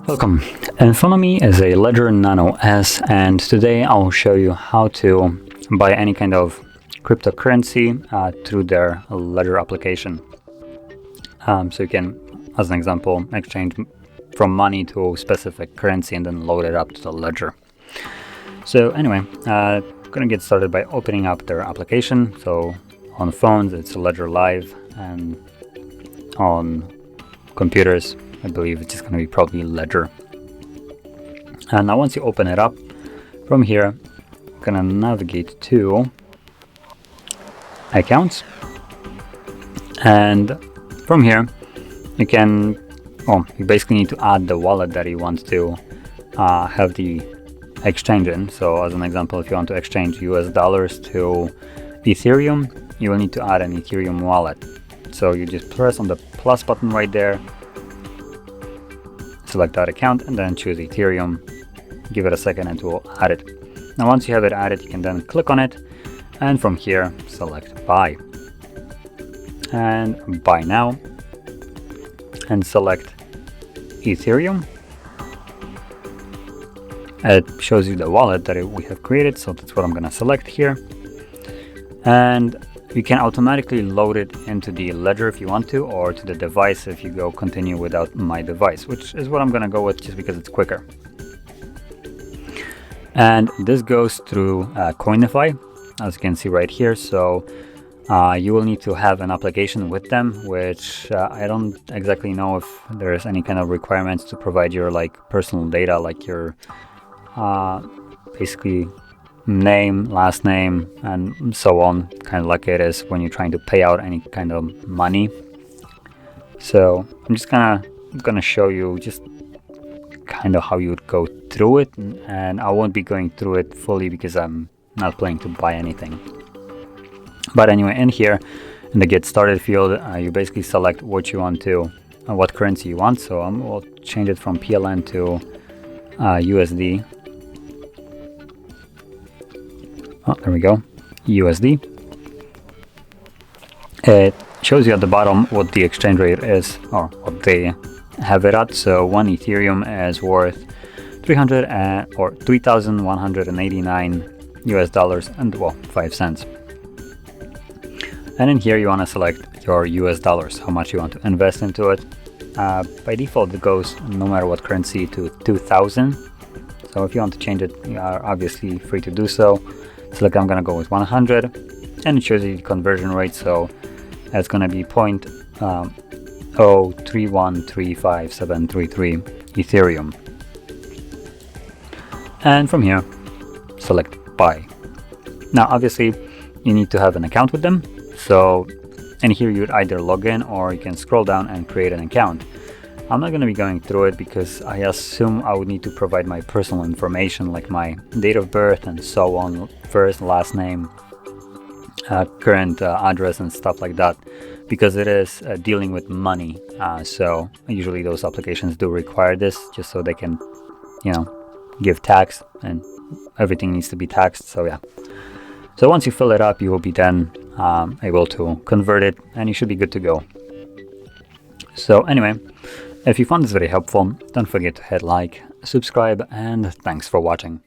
Welcome. In front of me is a Ledger Nano S, and today I'll show you how to buy any kind of cryptocurrency through their Ledger application. So you can, as an example, exchange from money to specific currency and then load it up to the Ledger. So anyway, I'm gonna get started by opening up their application. So on phones it's Ledger Live, and on computers I believe it's just going to be probably Ledger. And now once you open it up, from here I'm going to navigate to accounts, and from here you can, you basically need to add the wallet that you want to have the exchange in. So as an example, if you want to exchange US dollars to Ethereum, you will need to add an Ethereum wallet. So you just press on the plus button right there, select that account, and then choose Ethereum. Give it a second and it will add it. Now once you have it added, you can then click on it, and from here select buy, and buy now, and select Ethereum. It shows you the wallet that we have created, so that's what I'm going to select here. And you can automatically load it into the Ledger if you want to, or to the device if you go continue without my device, which is what I'm going to go with just because it's quicker. And this goes through Coinify, as you can see right here. So you will need to have an application with them, which I don't exactly know if there's any kind of requirements to provide your personal data, like your basically name, last name, and so on, kind of like it is when you're trying to pay out any kind of money. So I'm just gonna show you just kind of how you would go through it, and I won't be going through it fully because I'm not planning to buy anything. But anyway, in here in the get started field, you basically select what you want to, what currency you want. So we'll change it from PLN to USD. Oh, there we go, USD. It shows you at the bottom what the exchange rate is, or what they have it at. So one Ethereum is worth 3,189 US dollars and 5 cents. And in here you want to select your US dollars, how much you want to invest into it. By default it goes, no matter what currency, to 2,000. So if you want to change it, you are obviously free to do so. Select, I'm gonna go with 100, and it shows you the conversion rate. So it's gonna be 0.0313573 Ethereum. And from here select buy. Now obviously you need to have an account with them, so in here you'd either log in or you can scroll down and create an account. I'm not going to be going through it because I assume I would need to provide my personal information, like my date of birth and so on, first, last name, current address and stuff like that, because it is dealing with money. So usually those applications do require this, just so they can, give tax, and everything needs to be taxed. So yeah. So once you fill it up, you will be then able to convert it, and you should be good to go. So anyway, if you found this very helpful, don't forget to hit like, subscribe, and thanks for watching.